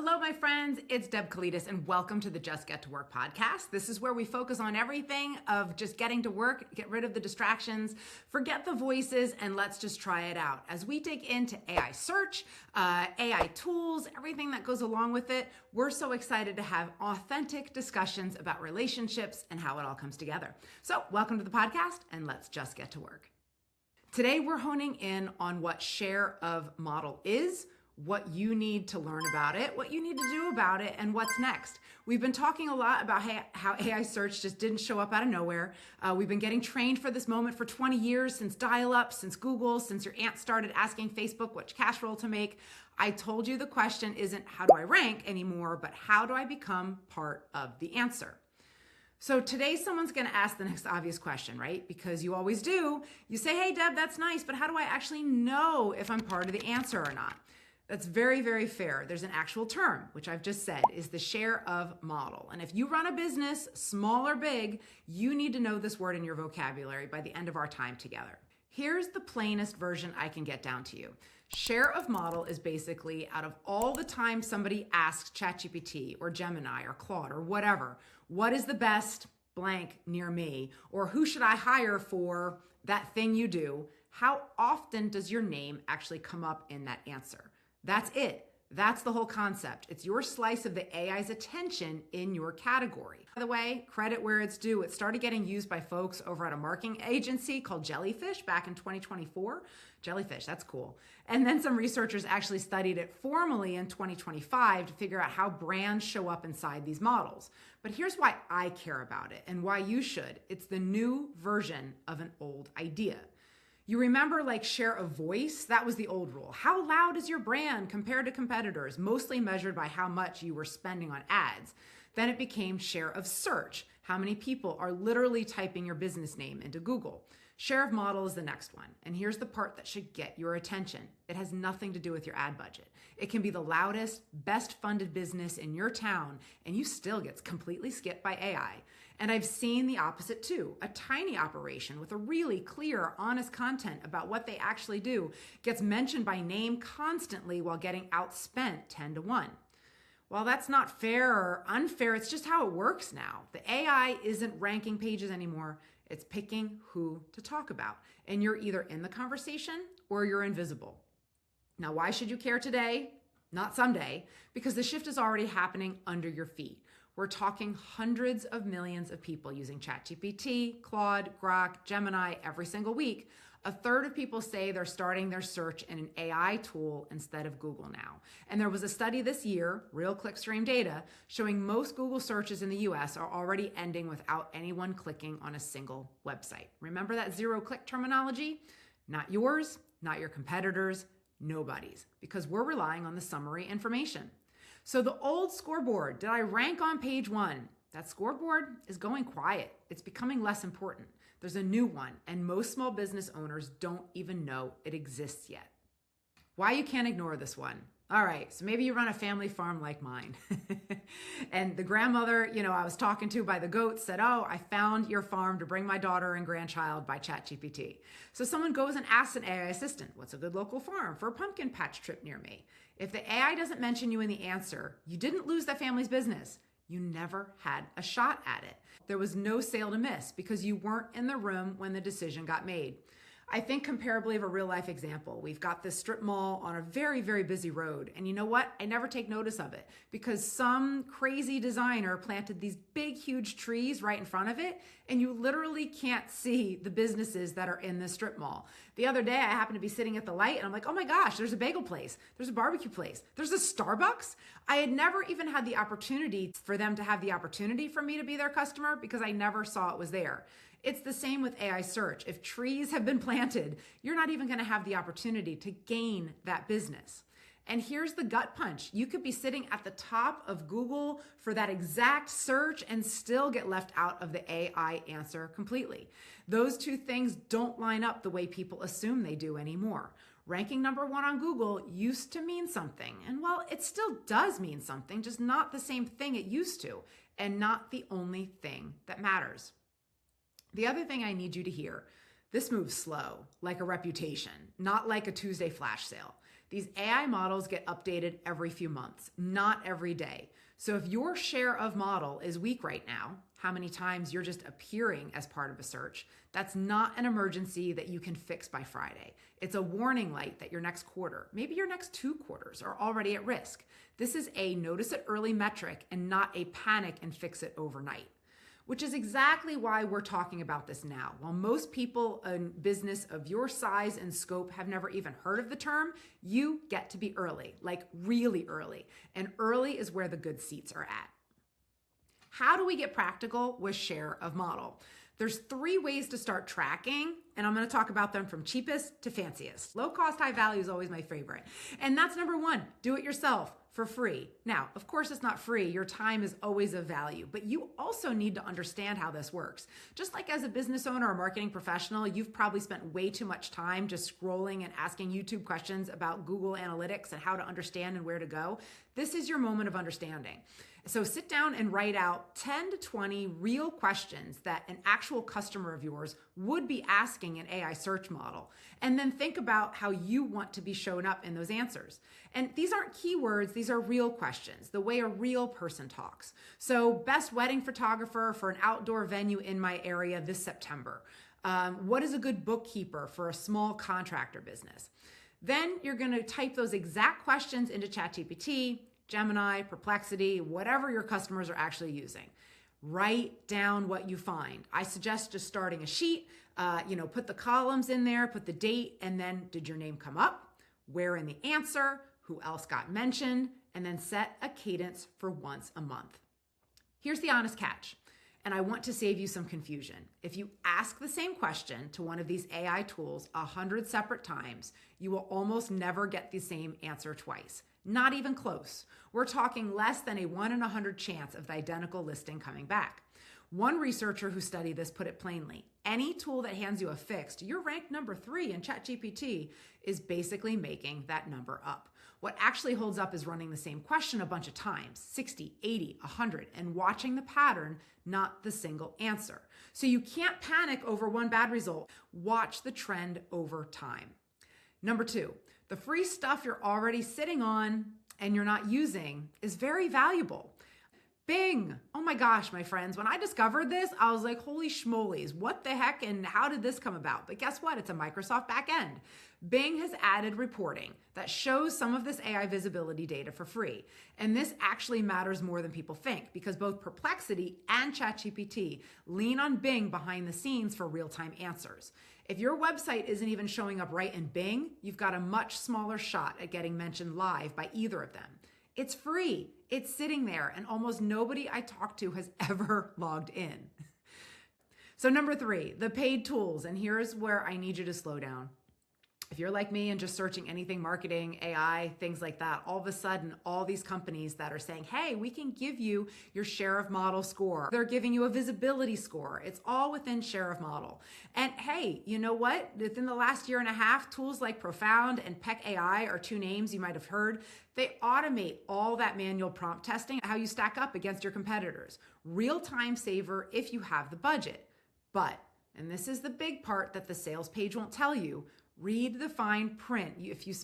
Hello, my friends. It's Deb Colitas, and welcome to the Just Get to Work podcast. This is where we focus on everything of just getting to work, get rid of the distractions, forget the voices, and let's just try it out. As we dig into AI search, AI tools, everything that goes along with it, we're so excited to have authentic discussions about relationships and how it all comes together. So welcome to the podcast, and let's just get to work. Today, we're honing in on what share of model is, what you need to learn about it, what you need to do about it, and what's next. We've been talking a lot about how AI search just didn't show up out of nowhere. We've been getting trained for this moment for 20 years, since dial-up, since Google, since your aunt started asking Facebook which casserole to make. I told you the question isn't how do I rank anymore, but how do I become part of the answer? So today someone's gonna ask the next obvious question, right? Because you always do. You say, hey Deb, that's nice, but how do I actually know if I'm part of the answer or not? That's very, very fair. There's an actual term, which I've just said is the share of model. And if you run a business, small or big, you need to know this word in your vocabulary by the end of our time together. Here's the plainest version I can get down to you. Share of model is basically out of all the time somebody asks ChatGPT or Gemini or Claude or whatever, what is the best blank near me? Or who should I hire for that thing you do? How often does your name actually come up in that answer? That's it. That's the whole concept. It's your slice of the AI's attention in your category. By the way, credit where it's due. It started getting used by folks over at a marketing agency called Jellyfish back in 2024. Jellyfish, that's cool. And then some researchers actually studied it formally in 2025 to figure out how brands show up inside these models. But here's why I care about it and why you should. It's the new version of an old idea. You remember like share of voice? That was the old rule. How loud is your brand compared to competitors, mostly measured by how much you were spending on ads. Then it became share of search. How many people are literally typing your business name into Google? Share of model is the next one. And here's the part that should get your attention. It has nothing to do with your ad budget. It can be the loudest, best funded business in your town, and you still get completely skipped by AI. And I've seen the opposite too. A tiny operation with a really clear, honest content about what they actually do gets mentioned by name constantly while getting outspent 10 to 1. While that's not fair or unfair, it's just how it works now. The AI isn't ranking pages anymore. It's picking who to talk about. And you're either in the conversation or you're invisible. Now, why should you care today? Not someday, because the shift is already happening under your feet. We're talking hundreds of millions of people using ChatGPT, Claude, Grok, Gemini every single week. A third of people say they're starting their search in an AI tool instead of Google now. And there was a study this year, real clickstream data, showing most Google searches in the US are already ending without anyone clicking on a single website. Remember that zero-click terminology? Not yours, not your competitors, nobody's, because we're relying on the summary information. So the old scoreboard, did I rank on page 1? That scoreboard is going quiet. It's becoming less important. There's a new one, and most small business owners don't even know it exists yet. Why you can't ignore this one? All right, so maybe you run a family farm like mine. And the grandmother, I was talking to by the goat said, oh, I found your farm to bring my daughter and grandchild by ChatGPT. So someone goes and asks an AI assistant, what's a good local farm for a pumpkin patch trip near me? If the AI doesn't mention you in the answer, you didn't lose that family's business. You never had a shot at it. There was no sale to miss because you weren't in the room when the decision got made. I think comparably of a real life example. We've got this strip mall on a very, very busy road. And you know what? I never take notice of it because some crazy designer planted these big, huge trees right in front of it. And you literally can't see the businesses that are in the strip mall. The other day, I happened to be sitting at the light and I'm like, oh my gosh, there's a bagel place. There's a barbecue place. There's a Starbucks. I had never even had the opportunity for them to have the opportunity for me to be their customer because I never saw it was there. It's the same with AI search. If trees have been planted, you're not even going to have the opportunity to gain that business. And here's the gut punch. You could be sitting at the top of Google for that exact search and still get left out of the AI answer completely. Those two things don't line up the way people assume they do anymore. Ranking number 1 on Google used to mean something. And well, it still does mean something, just not the same thing it used to, and not the only thing that matters. The other thing I need you to hear, this moves slow, like a reputation, not like a Tuesday flash sale. These AI models get updated every few months, not every day. So if your share of model is weak right now, how many times you're just appearing as part of a search, that's not an emergency that you can fix by Friday. It's a warning light that your next quarter, maybe your next 2 quarters, are already at risk. This is a notice it early metric and not a panic and fix it overnight, which is exactly why we're talking about this now. While most people in business of your size and scope have never even heard of the term, you get to be early, like really early. And early is where the good seats are at. How do we get practical with share of model? There's 3 ways to start tracking, and I'm going to talk about them from cheapest to fanciest. Low cost, high value is always my favorite. And that's number 1, do it yourself for free. Now, of course, it's not free. Your time is always of value, but you also need to understand how this works. Just like as a business owner or marketing professional, you've probably spent way too much time just scrolling and asking YouTube questions about Google Analytics and how to understand and where to go. This is your moment of understanding. So sit down and write out 10 to 20 real questions that an actual customer of yours would be asking an AI search model. And then think about how you want to be shown up in those answers. And these aren't keywords, these are real questions, the way a real person talks. So best wedding photographer for an outdoor venue in my area this September. What is a good bookkeeper for a small contractor business? Then you're gonna type those exact questions into ChatGPT, Gemini, Perplexity, whatever your customers are actually using. Write down what you find. I suggest just starting a sheet, put the columns in there, put the date, and then did your name come up? Where in the answer? Who else got mentioned? And then set a cadence for once a month. Here's the honest catch, and I want to save you some confusion. If you ask the same question to one of these AI tools 100 separate times, you will almost never get the same answer twice. Not even close. We're talking less than a 1 in 100 chance of the identical listing coming back. One researcher who studied this put it plainly. Any tool that hands you a fixed, you're ranked number 3 in ChatGPT, is basically making that number up. What actually holds up is running the same question a bunch of times, 60, 80, 100, and watching the pattern, not the single answer. So you can't panic over one bad result. Watch the trend over time. Number 2, the free stuff you're already sitting on and you're not using is very valuable. Bing. Oh my gosh, my friends, when I discovered this, I was like, holy schmolies, what the heck and how did this come about? But guess what? It's a Microsoft backend. Bing has added reporting that shows some of this AI visibility data for free. And this actually matters more than people think because both Perplexity and ChatGPT lean on Bing behind the scenes for real-time answers. If your website isn't even showing up right in Bing, you've got a much smaller shot at getting mentioned live by either of them. It's free, it's sitting there, and almost nobody I talk to has ever logged in. So number 3, the paid tools, and here's where I need you to slow down. If you're like me and just searching anything marketing, AI, things like that, all of a sudden, all these companies that are saying, hey, we can give you your share of model score. They're giving you a visibility score. It's all within share of model. And hey, you know what? Within the last year and a half, tools like Profound and Peck AI are 2 names you might have heard. They automate all that manual prompt testing, how you stack up against your competitors. Real time saver if you have the budget. But, and this is the big part that the sales page won't tell you, read the fine print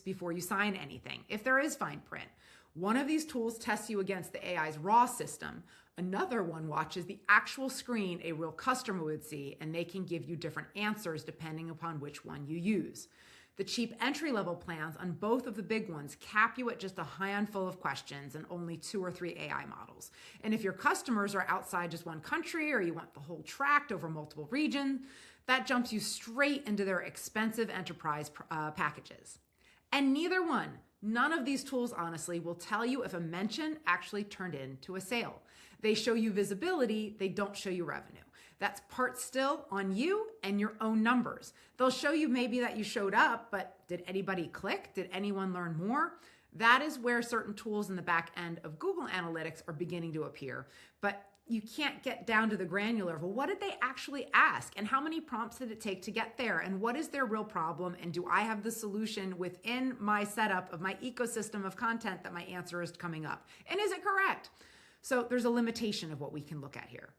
before you sign anything, if there is fine print. One of these tools tests you against the AI's raw system. Another one watches the actual screen a real customer would see, and they can give you different answers depending upon which one you use. The cheap entry-level plans on both of the big ones cap you at just a handful of questions and only 2 or 3 AI models. And if your customers are outside just one country or you want the whole tract over multiple regions, that jumps you straight into their expensive enterprise packages. And none of these tools, honestly, will tell you if a mention actually turned into a sale. They show you visibility, they don't show you revenue. That's part still on you and your own numbers. They'll show you maybe that you showed up, but did anybody click? Did anyone learn more? That is where certain tools in the back end of Google Analytics are beginning to appear. But you can't get down to the granular of, well, what did they actually ask? And how many prompts did it take to get there? And what is their real problem? And do I have the solution within my setup of my ecosystem of content that my answer is coming up? And is it correct? So there's a limitation of what we can look at here.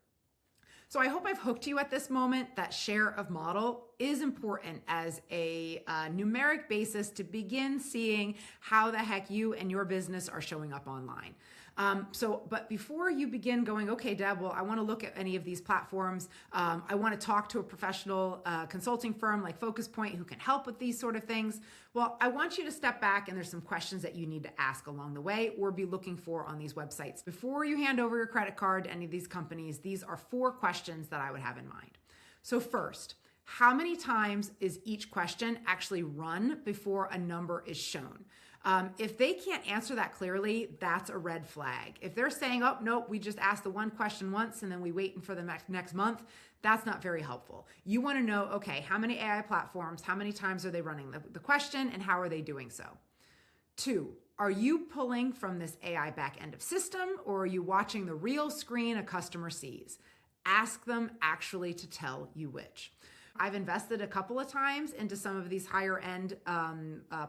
So I hope I've hooked you at this moment that share of model is important as a numeric basis to begin seeing how the heck you and your business are showing up online. But before you begin going, okay, Deb, well, I want to look at any of these platforms. I want to talk to a professional consulting firm like Focus Point who can help with these sort of things. Well, I want you to step back, and there's some questions that you need to ask along the way or be looking for on these websites. Before you hand over your credit card to any of these companies, these are 4 questions that I would have in mind. So first, how many times is each question actually run before a number is shown? If they can't answer that clearly, that's a red flag. If they're saying, oh, nope, we just asked the one question once and then we wait for the next month, that's not very helpful. You want to know, okay, how many AI platforms, how many times are they running the question, and how are they doing so? 2, are you pulling from this AI back end of system, or are you watching the real screen a customer sees? Ask them actually to tell you which. I've invested a couple of times into some of these higher end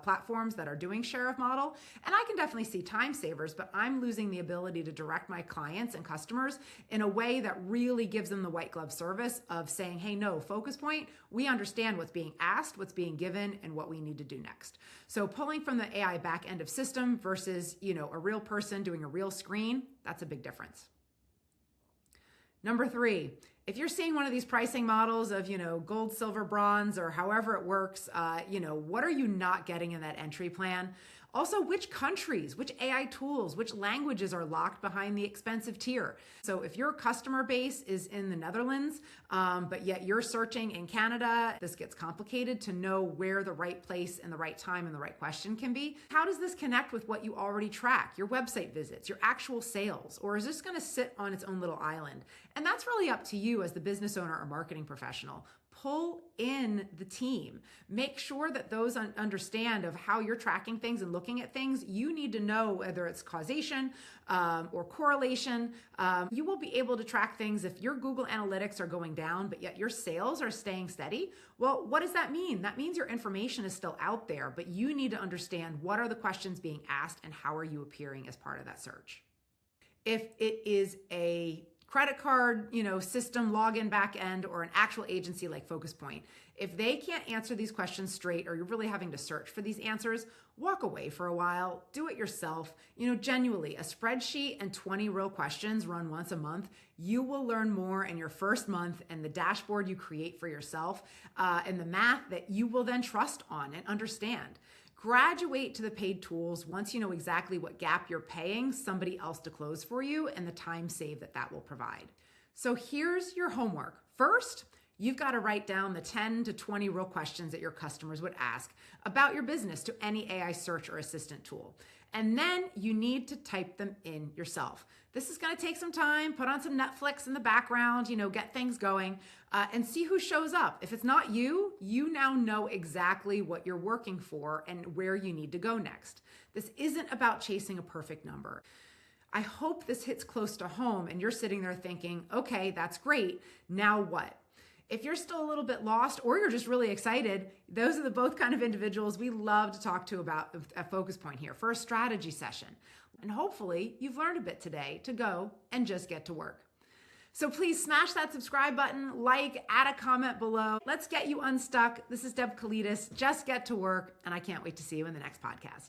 platforms that are doing share of model, and I can definitely see time savers, but I'm losing the ability to direct my clients and customers in a way that really gives them the white glove service of saying, hey, no, Focus Point, we understand what's being asked, what's being given, and what we need to do next. So pulling from the AI back end of system versus, a real person doing a real screen, that's a big difference. Number 3, if you're seeing one of these pricing models of, gold, silver, bronze, or however it works, what are you not getting in that entry plan? Also, which countries, which AI tools, which languages are locked behind the expensive tier? So if your customer base is in the Netherlands, but yet you're searching in Canada, this gets complicated to know where the right place and the right time and the right question can be. How does this connect with what you already track, your website visits, your actual sales, or is this going to sit on its own little island? And that's really up to you as the business owner or marketing professional. Pull in the team. Make sure that those understand of how you're tracking things and looking at things. You need to know whether it's causation or correlation. You will be able to track things if your Google Analytics are going down, but yet your sales are staying steady. Well, what does that mean? That means your information is still out there, but you need to understand what are the questions being asked and how are you appearing as part of that search. If it is a credit card, system, login back end, or an actual agency like Focus Point, if they can't answer these questions straight, or you're really having to search for these answers, walk away for a while, do it yourself. Genuinely, a spreadsheet and 20 real questions run once a month, you will learn more in your first month, and the dashboard you create for yourself, and the math that you will then trust on and understand. Graduate to the paid tools once you know exactly what gap you're paying somebody else to close for you and the time save that will provide. So here's your homework. First, you've got to write down the 10 to 20 real questions that your customers would ask about your business to any AI search or assistant tool. And then you need to type them in yourself. This is going to take some time. Put on some Netflix in the background, get things going, and see who shows up. If it's not you, you now know exactly what you're working for and where you need to go next. This isn't about chasing a perfect number. I hope this hits close to home and you're sitting there thinking, okay, that's great. Now what? If you're still a little bit lost or you're just really excited, those are the both kind of individuals we love to talk to about a Focus Point here for a strategy session. And hopefully you've learned a bit today to go and just get to work. So please smash that subscribe button, add a comment below. Let's get you unstuck. This is Deb Colitas. Just get to work, and I can't wait to see you in the next podcast.